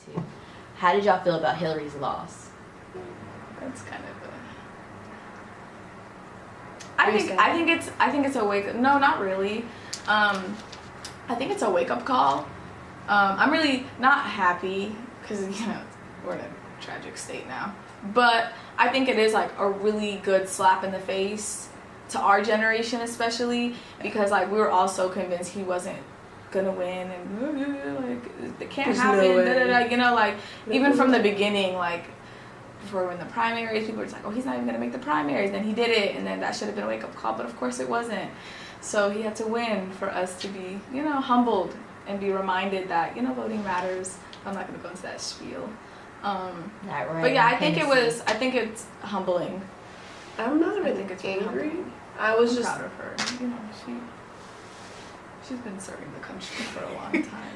too. How did y'all feel about Hillary's loss? That's kind of I think it's a wake up. No, not really. I think it's a wake up call. I'm really not happy because we're in a tragic state now. But I think it is like a really good slap in the face to our generation, especially because like we were all so convinced he wasn't gonna win and like it can't There's happen. No way. Even from the beginning, like before we were in the primaries, people were just like, oh, he's not even gonna make the primaries. Then he did it, and then that should have been a wake up call. But of course it wasn't. So he had to win for us to be, humbled and be reminded that voting matters. I'm not gonna go into that spiel. But yeah, I think it's humbling. I'm not even angry. I was just proud of her. She's been serving the country for a long time.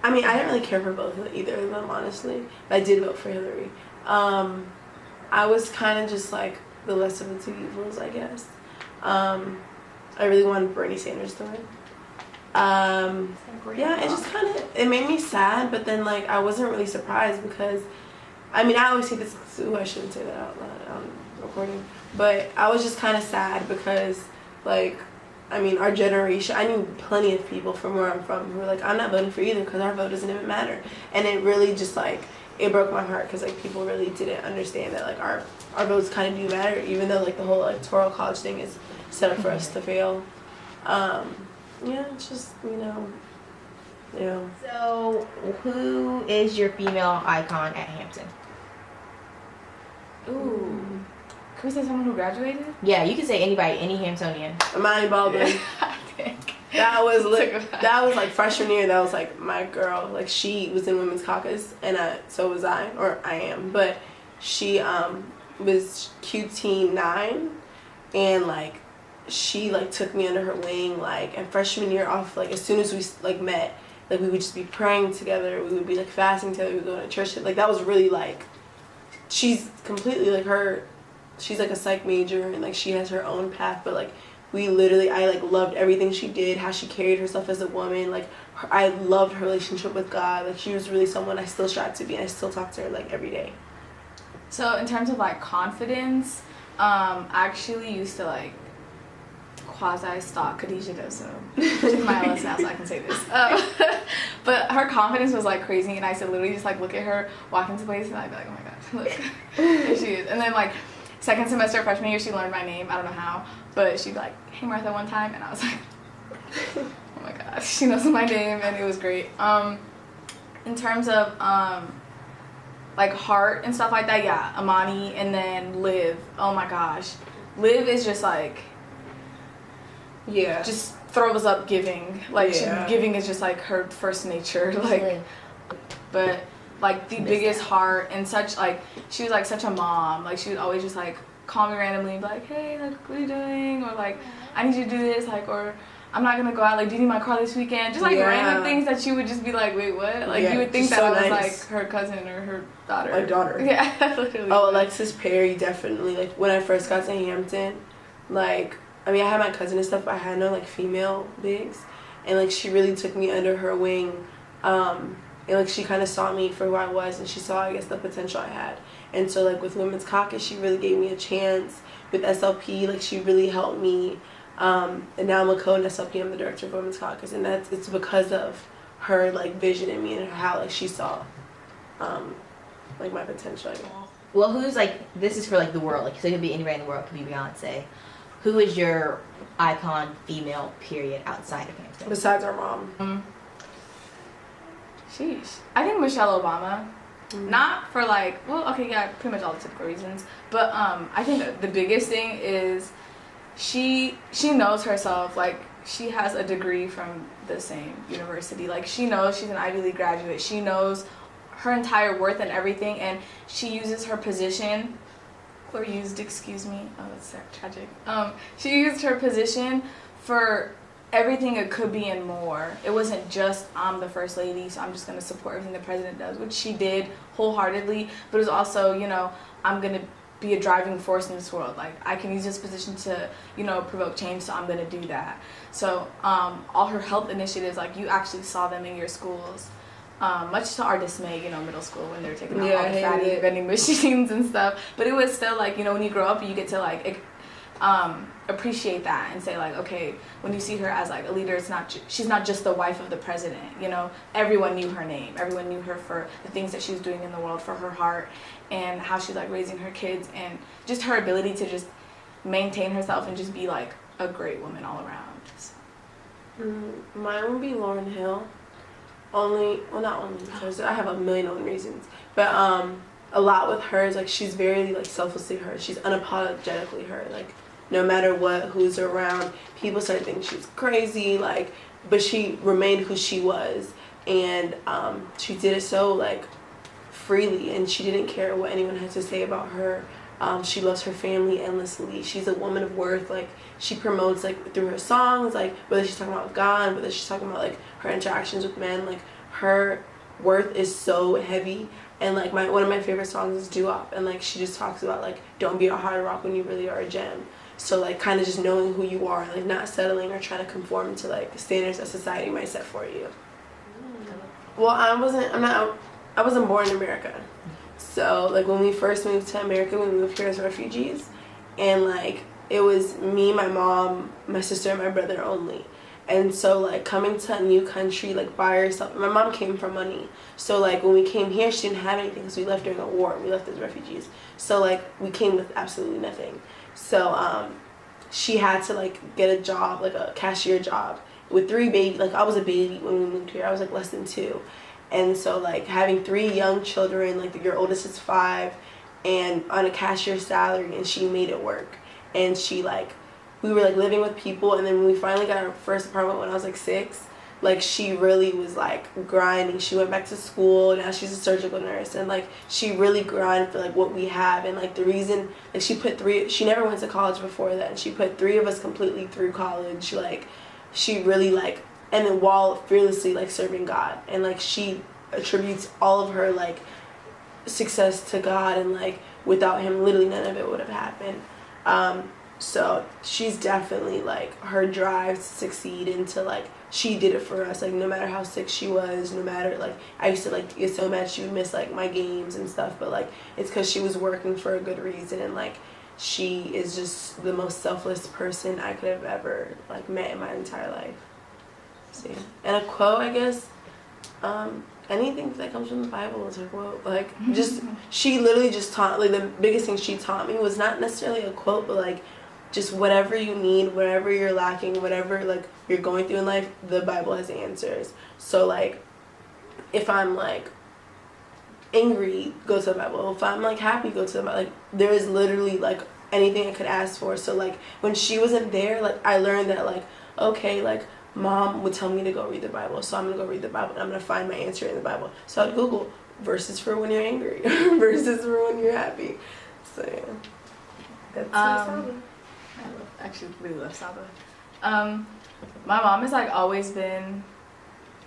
I mean, I didn't really care for both of either of them, honestly. But I did vote for Hillary. I was kind of just like the less of the two evils, I guess. I really wanted Bernie Sanders to win. Yeah, it just it made me sad, but then like I wasn't really surprised because, I mean, I always say this. Ooh, I shouldn't say that out loud on recording. But I was just kind of sad because, like, I mean, our generation, I knew plenty of people from where I'm from who were like, I'm not voting for either because our vote doesn't even matter. And it really just like, it broke my heart because like people really didn't understand that like our votes kind of do matter, even though like the whole electoral college thing is set up for us to fail. Yeah, it's just, yeah. So, who is your female icon at Hampton? Ooh. Can we say someone who graduated? Yeah, you can say anybody, any Hamptonian. Imani Baldwin. Yeah, I think. That was like freshman year. That was like my girl. Like she was in women's caucus, and so was I, or I am. But she was Q Team 9, and like she like took me under her wing. Like and freshman year off, like as soon as we like met, like we would just be praying together. We would be like fasting together. We would go to church. Like that was really like, she's completely like her. She's like a psych major and like she has her own path, but like I like loved everything she did, how she carried herself as a woman. Like I loved her relationship with God. Like she was really someone I still strive to be, and I still talk to her like every day. So in terms of like confidence, I actually used to like quasi-stalk Khadijah Doso. She's my LS now, so I can say this. But her confidence was like crazy, and I used to literally just like look at her walk into places, and I'd be like, oh my god, look, there she is. And then like second semester freshman year, she learned my name. I don't know how, but she'd be like, hey Martha, one time, and I was like, oh my god, she knows my name, and it was great. In terms of like heart and stuff like that, yeah, Imani, and then Liv. Oh my gosh, Liv is just like, yeah, just throws up giving. Like giving is just like her first nature. Like, but like the biggest heart, and such like she was like such a mom. Like she would always just like call me randomly and be like, hey, like what are you doing, or like I need you to do this, like, or I'm not gonna go out, like do you need my car this weekend, just like random things that you would just be like, wait, what, like you would think that I was like her cousin or her daughter. My daughter. Yeah. Literally. Oh, Alexis Perry, definitely. Like when I first got to Hampton, like I mean I had my cousin and stuff, but I had no like female bigs, and like she really took me under her wing. And like she kind of saw me for who I was, and she saw, I guess, the potential I had. And so like with Women's Caucus, she really gave me a chance. With SLP, like she really helped me. And now I'm a co-SLP. I'm the director of Women's Caucus, and it's because of her like vision in me and how like she saw like my potential. I guess. Well, who's like, this is for like the world, like so it could be anybody in the world, it could be Beyonce. Who is your icon female period outside of Hampton? Besides our mom. Sheesh. I think Michelle Obama. Not for like, well, okay, yeah, pretty much all the typical reasons. But I think the biggest thing is she knows herself. Like she has a degree from the same university. Like she knows she's an Ivy League graduate. She knows her entire worth and everything, and she uses her position, excuse me. Oh, that's tragic. She used her position for everything it could be and more. It wasn't just I'm the first lady, so I'm just going to support everything the president does, which she did wholeheartedly, but it was also, I'm going to be a driving force in this world. Like I can use this position to, provoke change, so I'm going to do that. So all her health initiatives, like you actually saw them in your schools. much to our dismay, middle school when they were taking out Yeah, all I the hated fatty it. vending machines and stuff. But it was still like, when you grow up, you get to like appreciate that and say like, okay, when you see her as like a leader, she's not just the wife of the president. Everyone knew her name. Everyone knew her for the things that she was doing in the world, for her heart, and how she's like raising her kids, and just her ability to just maintain herself and just be like a great woman all around. So. Mine would be Lauryn Hill. Not only because I have a million other reasons, but a lot with her is like she's very like selflessly her. She's unapologetically her. Like no matter who's around, people start thinking she's crazy. Like, but she remained who she was, and she did it so like freely, and she didn't care what anyone had to say about her. She loves her family endlessly. She's a woman of worth. Like she promotes like through her songs, like whether she's talking about God, whether she's talking about like her interactions with men, like her worth is so heavy. And like one of my favorite songs is Doo-Wop, and like she just talks about like don't be a hard rock when you really are a gem. So like kind of just knowing who you are, like not settling or trying to conform to like standards that society might set for you. Well, I wasn't born in America. So like when we first moved to America, we moved here as refugees, and like it was me, my mom, my sister, and my brother only. And so like coming to a new country like by herself, my mom came from money, so like when we came here she didn't have anything because we left during a war. We left as refugees, so like we came with absolutely nothing. So she had to like get a job, like a cashier job with 3 babies. Like I was a baby when we moved here. I was like less than 2. And so like having 3 young children, like your oldest is 5, and on a cashier salary, and she made it work. And she like, we were like living with people, and then when we finally got our first apartment when I was like 6, like she really was like grinding. She went back to school, now she's a surgical nurse, and like she really grinded for like what we have. And like the reason, like she never went to college before that, and she put 3 of us completely through college. Like she really like, and then while fearlessly like serving God, and like she attributes all of her like success to God, and like without him literally none of it would have happened. So she's definitely like her drive to succeed, into like she did it for us, like no matter how sick she was, no matter like I used to like get so mad she would miss like my games and stuff, but like it's because she was working for a good reason, and like she is just the most selfless person I could have ever like met in my entire life. So, yeah. And a quote, I guess, anything that comes from the Bible is her quote. Like just she literally just taught, like the biggest thing she taught me was not necessarily a quote, but like just whatever you need, whatever you're lacking, whatever like you're going through in life, the Bible has answers. So like if I'm like angry, go to the Bible. If I'm like happy, go to the Bible. Like there is literally like anything I could ask for. So like when she wasn't there, like I learned that like okay, like Mom would tell me to go read the Bible, so I'm gonna go read the Bible and I'm gonna find my answer in the Bible. So I'd Google verses for when you're angry, verses for when you're happy. So yeah, that's Saba. I actually really love Saba. My mom has like always been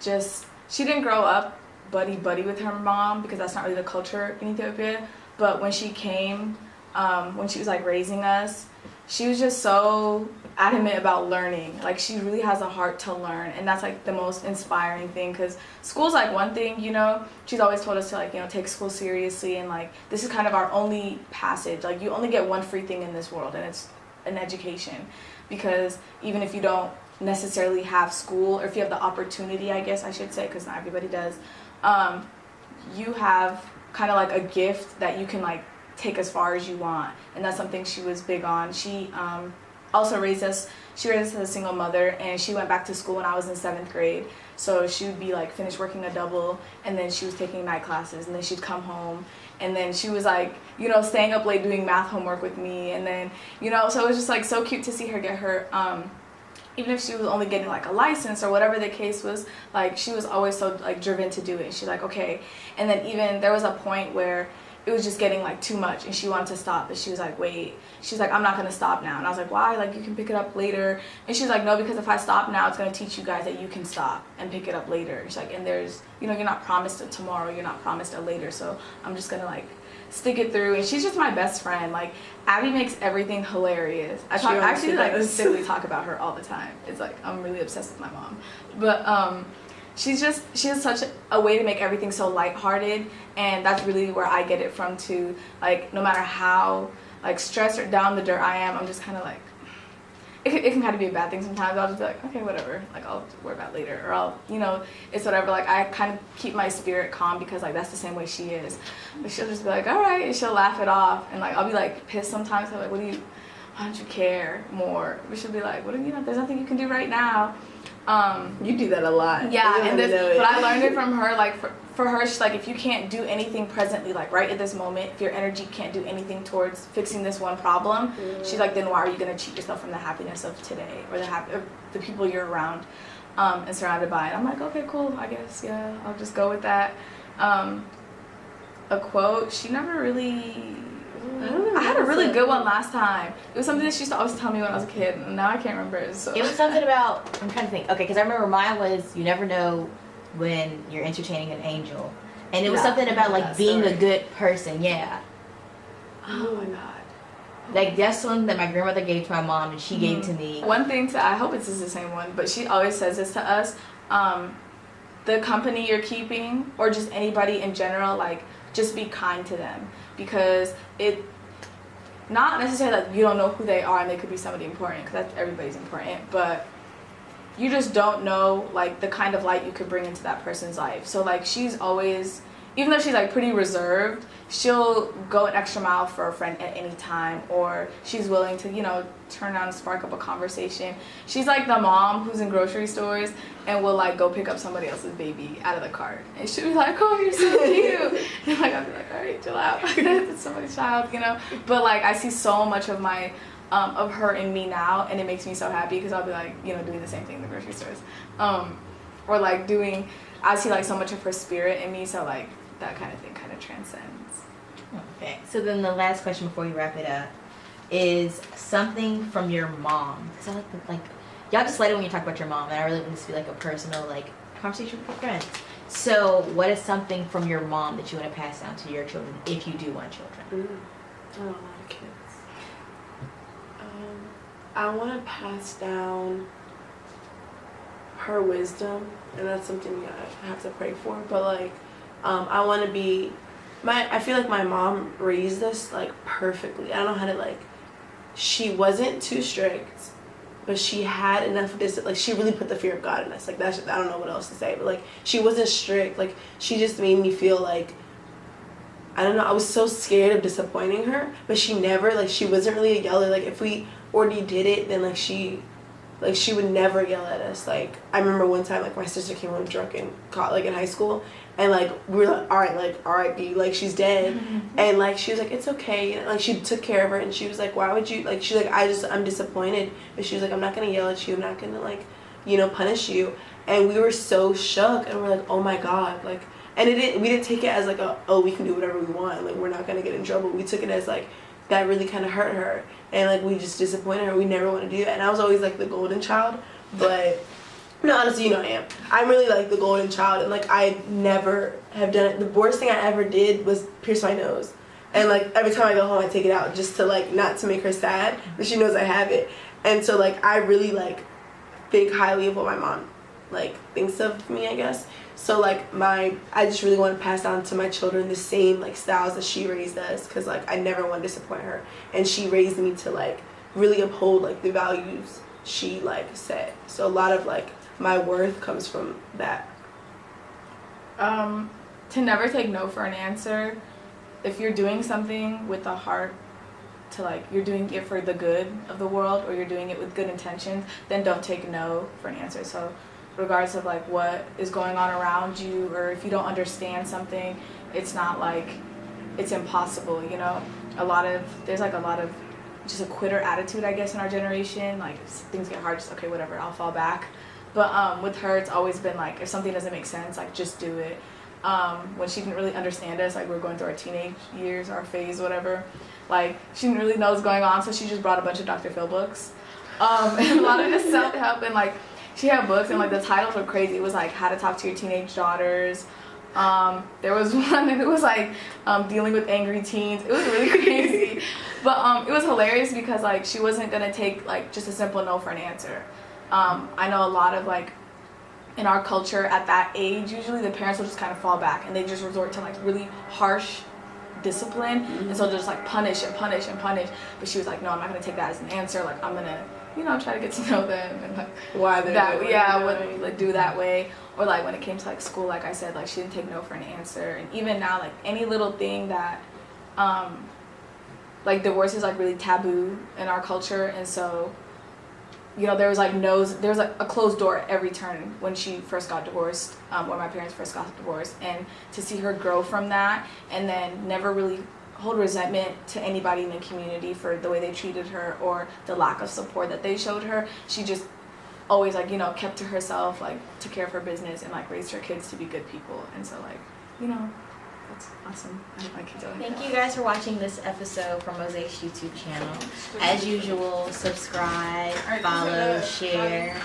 just, she didn't grow up buddy with her mom because that's not really the culture in Ethiopia. But when she came, when she was like raising us, she was just so adamant about learning. Like she really has a heart to learn, and that's like the most inspiring thing, because school's like one thing, she's always told us to like take school seriously, and like this is kind of our only passage. Like you only get one free thing in this world, and it's an education. Because even if you don't necessarily have school, or if you have the opportunity, I guess I should say, because not everybody does, you have kind of like a gift that you can like take as far as you want. And that's something she was big on. She also raised us as a single mother, and she went back to school when I was in 7th grade. So she would be like finished working a double, and then she was taking night classes, and then she'd come home, and then she was like, staying up late doing math homework with me, and then, so it was just like so cute to see her get her, even if she was only getting like a license or whatever the case was, like she was always so like driven to do it. She's like, okay. And then even there was a point where it was just getting like too much, and she wanted to stop, but she was like, wait. She's like, I'm not gonna stop now. And I was like, why? Like, you can pick it up later. And she's like, no, because if I stop now, it's gonna teach you guys that you can stop and pick it up later. She's like, and there's, you're not promised a tomorrow, you're not promised a later, so I'm just gonna like stick it through. And she's just my best friend. Like, Abby makes everything hilarious. I actually like specifically talk about her all the time. It's like I'm really obsessed with my mom, but she has such a way to make everything so lighthearted, and that's really where I get it from too. Like, no matter how like stressed or down the dirt I am, I'm just kind of like, it can kind of be a bad thing sometimes. I'll just be like, okay, whatever, like I'll worry about it later, or I'll, you know, it's whatever. Like, I kind of keep my spirit calm because like that's the same way she is. But she'll just be like, all right, and she'll laugh it off, and like I'll be like pissed sometimes. I'm like, why don't you care more? But she'll be like, what do you know? There's nothing you can do right now. You do that a lot. Yeah, and but I learned it from her. Like for her, she's like, if you can't do anything presently, like right at this moment, if your energy can't do anything towards fixing this one problem, she's like, then why are you gonna cheat yourself from the happiness of today, or the people you're around and surrounded by? And I'm like, okay, cool. I guess, yeah, I'll just go with that. A quote. She never really. I had a really good one last time. It was something that she used to always tell me when I was a kid, and now I can't remember it. So. It was something about, I'm trying to think. Okay, because I remember mine was, you never know when you're entertaining an angel. And it was something about like being a good person, yeah. Oh my god. Like, that's one that my grandmother gave to my mom, and she gave to me. One thing I hope it's the same one, but she always says this to us, the company you're keeping, or just anybody in general, like, just be kind to them. Because not necessarily like you don't know who they are and they could be somebody important, because everybody's important, but you just don't know like the kind of light you could bring into that person's life. So like, she's always, even though she's like pretty reserved, she'll go an extra mile for a friend at any time, or she's willing to, you know, turn on and spark up a conversation. She's like the mom who's in grocery stores and will like go pick up somebody else's baby out of the cart, and she'll be like, oh, you're so cute. And like, I'll be like, all right, chill out. It's somebody's child, you know. But like, I see so much of my of her in me now, and it makes me so happy, because I'll be like, you know, doing the same thing in the grocery stores, or like I see like so much of her spirit in me, so like that kind of thing kind of transcends. Okay, so then the last question before we wrap it up is something from your mom. Because I like y'all just let it when you talk about your mom, and I really want this to be like a personal like conversation with your friends. So what is something from your mom that you want to pass down to your children if you do want children? I don't want kids. I want to pass down her wisdom, and that's something I have to pray for. But like, I want to be I feel like my mom raised us like perfectly. I don't know how to like. She wasn't too strict, but she had enough like, she really put the fear of God in us. Like, I don't know what else to say, but like, she wasn't strict. Like, she just made me feel like, I don't know, I was so scared of disappointing her, but she never, like, she wasn't really a yeller. Like, if we already did it, then like she would never yell at us. Like, I remember one time, like, my sister came home drunk in high school, and like, we were like, all right, B, like, she's dead. And like, she was like, it's okay. And like, she took care of her, and she was like, why would you, like, she's like, I'm disappointed. But she was like, I'm not gonna yell at you, I'm not gonna like, you know, punish you. And we were so shook, and we're like, oh my God, like, and we didn't take it as like we can do whatever we want, like, we're not gonna get in trouble. We took it as like, that really kind of hurt her, and like, we just disappointed her. We never want to do that. And I was always like the golden child, but no, honestly, you know, I'm really like the golden child, and like, I never have done it. The worst thing I ever did was pierce my nose, and like, every time I go home I take it out just to like, not to make her sad, but she knows I have it. And so like, I really like think highly of what my mom like thinks of me, I guess. So like, I just really want to pass down to my children the same like styles that she raised us, because like, I never want to disappoint her, and she raised me to like really uphold like the values she like set. So a lot of like my worth comes from that. To never take no for an answer. If you're doing something with a heart to like, you're doing it for the good of the world, or you're doing it with good intentions, then don't take no for an answer. So regardless of like what is going on around you, or if you don't understand something, it's not like it's impossible, you know. There's like a lot of just a quitter attitude, I guess, in our generation. Like, if things get hard, just okay, whatever, I'll fall back. But with her, it's always been like, if something doesn't make sense, like, just do it. When she didn't really understand us, like, we were going through our teenage years, our phase, whatever, like, she didn't really know what was going on, so she just brought a bunch of Dr. Phil books, and a lot of this self-help, and like, she had books, and like, the titles were crazy. It was like, How to Talk to Your Teenage Daughters. There was one, and it was like, Dealing with Angry Teens. It was really crazy, but it was hilarious, because like, she wasn't gonna take like just a simple no for an answer. I know a lot of like in our culture at that age, usually the parents will just kind of fall back and they just resort to like really harsh discipline, and so just like punish and punish and punish. But she was like, no, I'm not gonna take that as an answer. Like I'm gonna, you know, try to get to know them and like why they're that, doing yeah, what like do that way. Or like when it came to like school, like I said, like she didn't take no for an answer. And even now, like any little thing that like divorce is like really taboo in our culture, and so you know there was like a closed door at every turn when she first got divorced, when my parents first got divorced. And to see her grow from that and then never really hold resentment to anybody in the community for the way they treated her or the lack of support that they showed her, she just always like, you know, kept to herself, like took care of her business and like raised her kids to be good people. And so like, you know, that's awesome. I hope my kids are like Thank that. you guys for watching this episode from M.O.S.A.I.'s YouTube channel. As usual, subscribe, follow, share.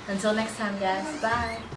Until next time, guys. Bye.